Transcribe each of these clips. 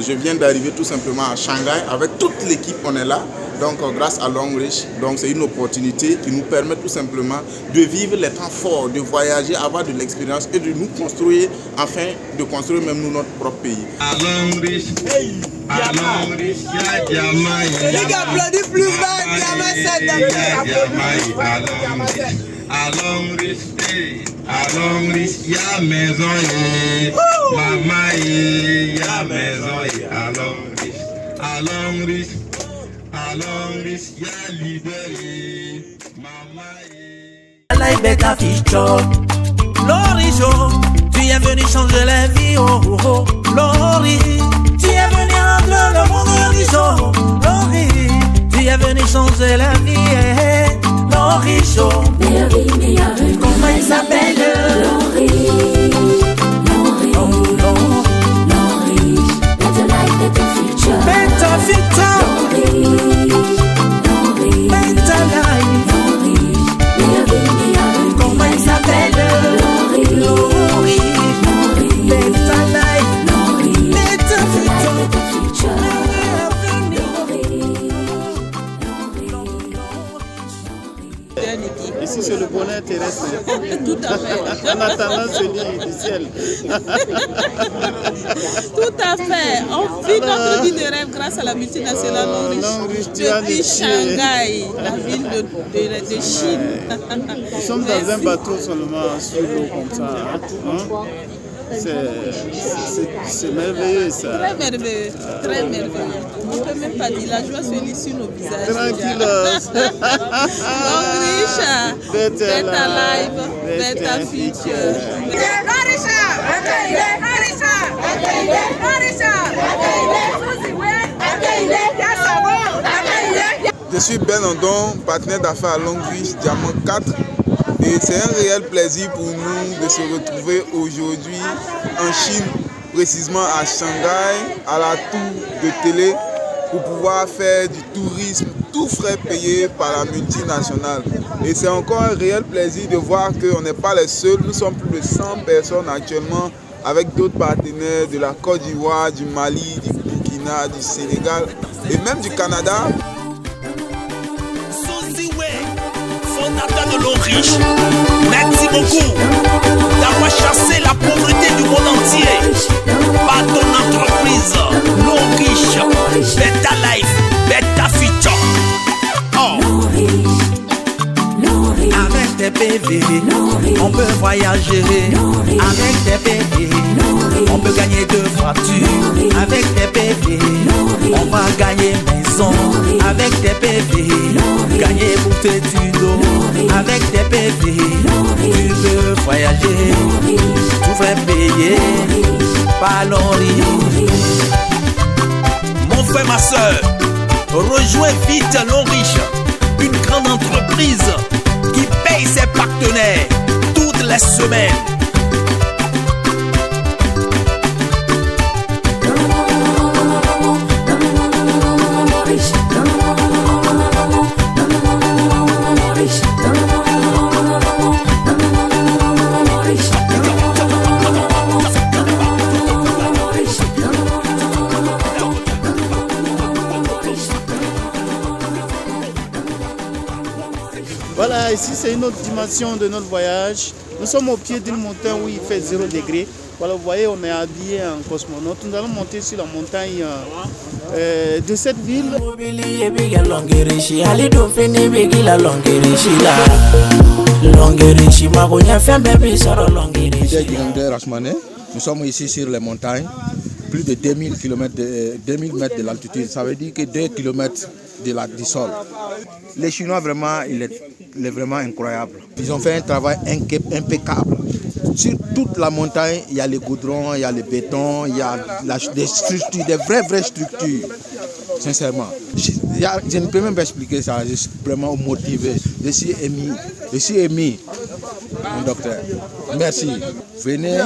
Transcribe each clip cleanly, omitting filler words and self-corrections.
je viens d'arriver tout simplement à Shanghai. Avec toute l'équipe, on est là. Donc grâce à Longrich, donc c'est une opportunité qui nous permet tout simplement de vivre les temps forts, de voyager, avoir de l'expérience et de nous construire, afin de construire même nous notre propre pays. À Longrich, à Longrich, il y a Diamant. Les gars applaudissent plus bas, Diamant, c'est à Longrich, à Longrich, il y a maison, maman, il y a maison, à Longrich, à Longrich. Alors, il y a libéré, maman. Like better feature. Lorijo, tu es venu changer la vie, oh oh oh. Lori, tu es venu rendre le monde riche. Lori, tu es venu changer la vie, Lorijo. Comment il s'appelle? Lori, Lori, oh, non. Lori, better life, better future. Better future. Ici, c'est le bonheur terrestre. Tout à fait. En attendant celui du ciel. Tout à fait. On vit notre vie de rêve grâce à la multinationale Longrich depuis Shanghai, la ville de Chine. Nous sommes dans un bateau seulement sur l'eau comme ça. Hein? C'est merveilleux ça. Très merveilleux, très merveilleux. On ne peut même pas dire, la joie se lit sur nos visages. Tranquillos. Longrich, better life, better future. Je suis Ben Andon, partenaire d'affaires à Longrich, Diamant 4. Et c'est un réel plaisir pour nous de se retrouver aujourd'hui en Chine, précisément à Shanghai, à la tour de télé, pour pouvoir faire du tourisme, tout frais payé par la multinationale. Et c'est encore un réel plaisir de voir qu'on n'est pas les seuls, nous sommes plus de 100 personnes actuellement, avec d'autres partenaires de la Côte d'Ivoire, du Mali, du Burkina, du Sénégal et même du Canada. Fondateur de Longrich, merci beaucoup d'avoir chassé la pauvreté du monde entier par ton entreprise Longrich, better life, better future. Oh. Avec tes PV, on peut voyager. Avec tes PV, on peut gagner 2 voitures. Avec tes PV, on va gagner maison. Avec tes PV, gagner bouteille d'eau. Avec tes PV, tu peux voyager. Tout frais payé par Longrich. Mon frère, ma soeur, rejoins vite Longrich, une grande entreprise qui paye ses partenaires toutes les semaines. Voilà, ici c'est une autre dimension de notre voyage. Nous sommes au pied d'une montagne où il fait 0 degré. Voilà, vous voyez, on est habillé en cosmonaute. Nous allons monter sur la montagne de cette ville. Nous sommes ici sur les montagnes, plus de 2000 mètres de l'altitude. Ça veut dire que 2 km du sol. Les Chinois, vraiment, il est vraiment incroyable. Ils ont fait un travail impeccable. Sur toute la montagne, il y a les goudrons, il y a le béton, il y a des structures, des vraies structures. Sincèrement. Je ne peux même pas expliquer ça, je suis vraiment motivé. Je suis ému, mon docteur. Merci. Venez,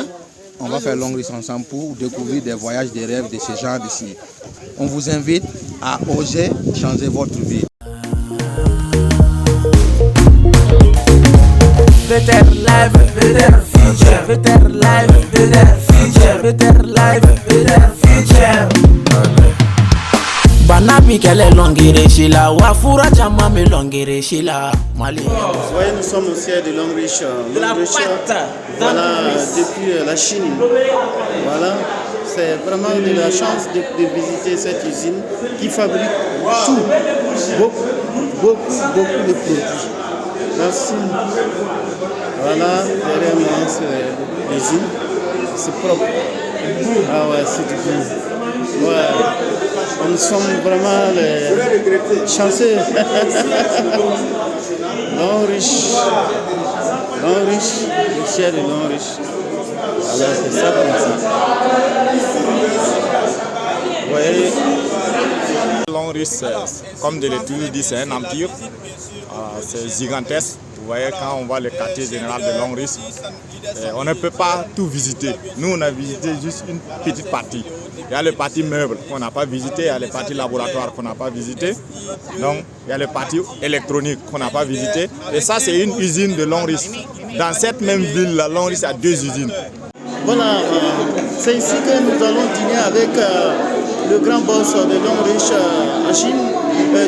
on va faire Longrich ensemble pour découvrir des voyages, des rêves de ce genre d'ici. On vous invite à oser changer votre vie. Better life, better future. Better life, better future. Better life, better future. Mikele Longere Shila, Wafura Jamame Longere Shila, Mali. Vous voyez, nous sommes au siège de Longrich. Voilà, depuis la Chine. Voilà, c'est vraiment de la chance de visiter cette usine qui fabrique tout, beaucoup de produits. Merci. Voilà, derrière moi, c'est l'usine. C'est propre. Ah ouais, c'est du bon. Ouais. Nous sommes vraiment les chanceux. Longrich, le ciel de Longrich. Alors c'est ça comme ça. Vous voyez. Longrich, comme de l'étude dit, c'est un empire. C'est gigantesque. Vous voyez, quand on voit le quartier général de Longrich, on ne peut pas tout visiter. Nous, on a visité juste une petite partie. Il y a le parti meuble qu'on n'a pas visité, il y a le parti laboratoire qu'on n'a pas visité. Donc, il y a le parti électronique qu'on n'a pas visité. Et ça, c'est une usine de Longrich. Dans cette même ville, la Longrich a 2 usines. Voilà, c'est ici que nous allons dîner avec le grand boss de Longrich en Chine,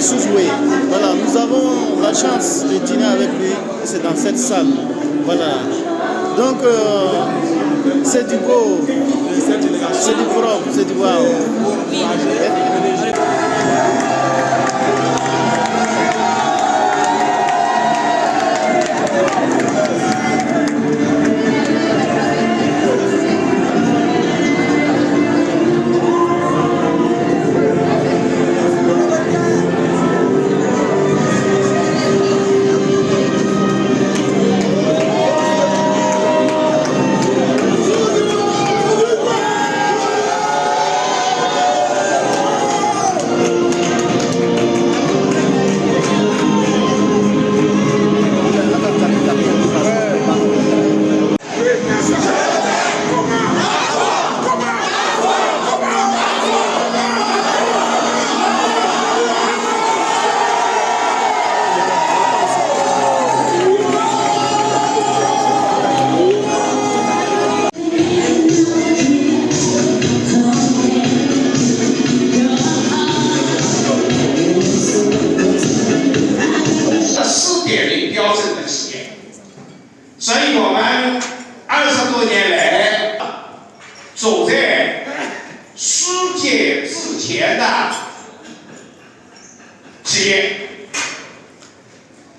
Suzoué. Voilà, nous avons la chance de dîner avec lui, c'est dans cette salle. Voilà. Donc, c'est du beau, c'est du propre, c'est du wow.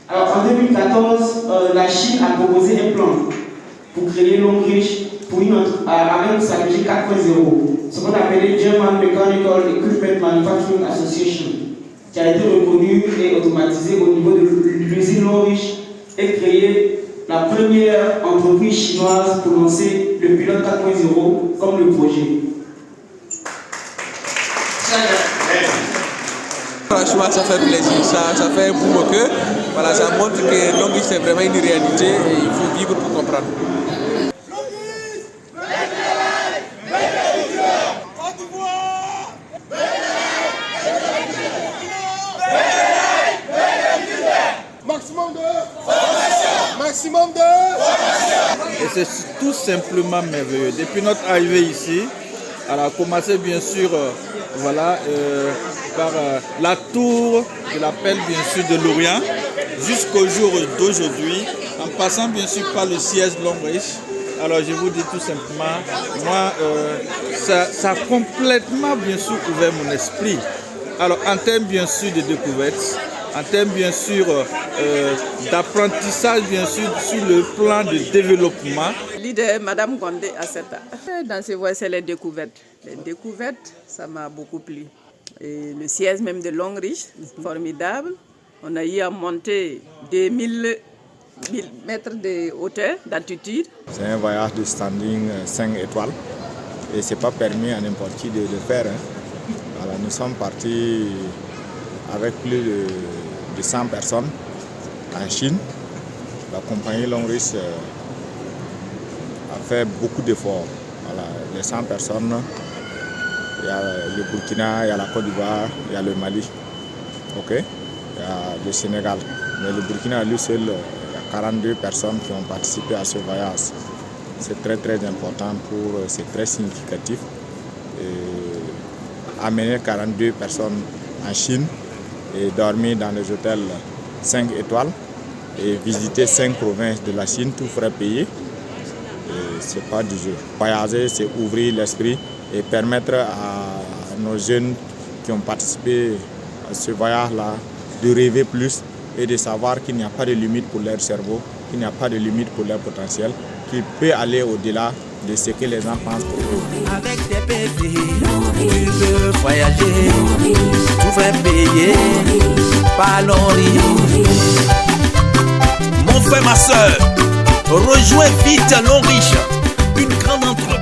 Alors en 2014, la Chine a proposé un plan pour créer Longrich avec sa stratégie 4.0, ce qu'on appelait German Mechanical Equipment Manufacturing Association, qui a été reconnue et automatisée au niveau de l'usine Longrich et créé la première entreprise chinoise pour lancer le pilote 4.0 comme le projet. Franchement, ça fait plaisir, ça fait un boum au cœur. Voilà, ça montre que Longrich c'est vraiment une réalité et il faut vivre pour comprendre. Et c'est tout simplement merveilleux. Depuis notre arrivée ici, elle a commencé bien sûr par la tour de l'appel bien sûr de Lorient jusqu'au jour d'aujourd'hui, en passant bien sûr par le siège Longrich. Alors je vous dis tout simplement, moi ça a complètement bien sûr ouvert mon esprit. Alors en termes bien sûr de découvertes, en termes bien sûr d'apprentissage bien sûr sur le plan de développement. Leader Madame Gondé à cet âge. Dans ces voies, c'est les découvertes. Les découvertes, ça m'a beaucoup plu. Et le siège même de Longrich, formidable. On a eu à monter 2000 mètres de hauteur, d'altitude. C'est un voyage de standing 5 étoiles et ce n'est pas permis à n'importe qui de le faire. Voilà, nous sommes partis avec plus de 100 personnes en Chine. La compagnie Longrich a fait beaucoup d'efforts. Voilà, les 100 personnes, il y a le Burkina, il y a la Côte d'Ivoire, il y a le Mali, il y a le Sénégal. Mais le Burkina, lui seul, il y a 42 personnes qui ont participé à ce voyage. C'est très très important, c'est très significatif. Et amener 42 personnes en Chine et dormir dans des hôtels 5 étoiles et visiter 5 provinces de la Chine, tout frais payé. Ce n'est pas du jeu. Voyager, c'est ouvrir l'esprit et permettre à nos jeunes qui ont participé à ce voyage-là de rêver plus et de savoir qu'il n'y a pas de limite pour leur cerveau, qu'il n'y a pas de limite pour leur potentiel, qu'il peut aller au-delà de ce que les gens pensent pour eux. Avec tes PV, tu veux voyager, tout frais payé, pas Longrich. Mon frère, ma soeur, rejoins vite Longrich, une grande entreprise.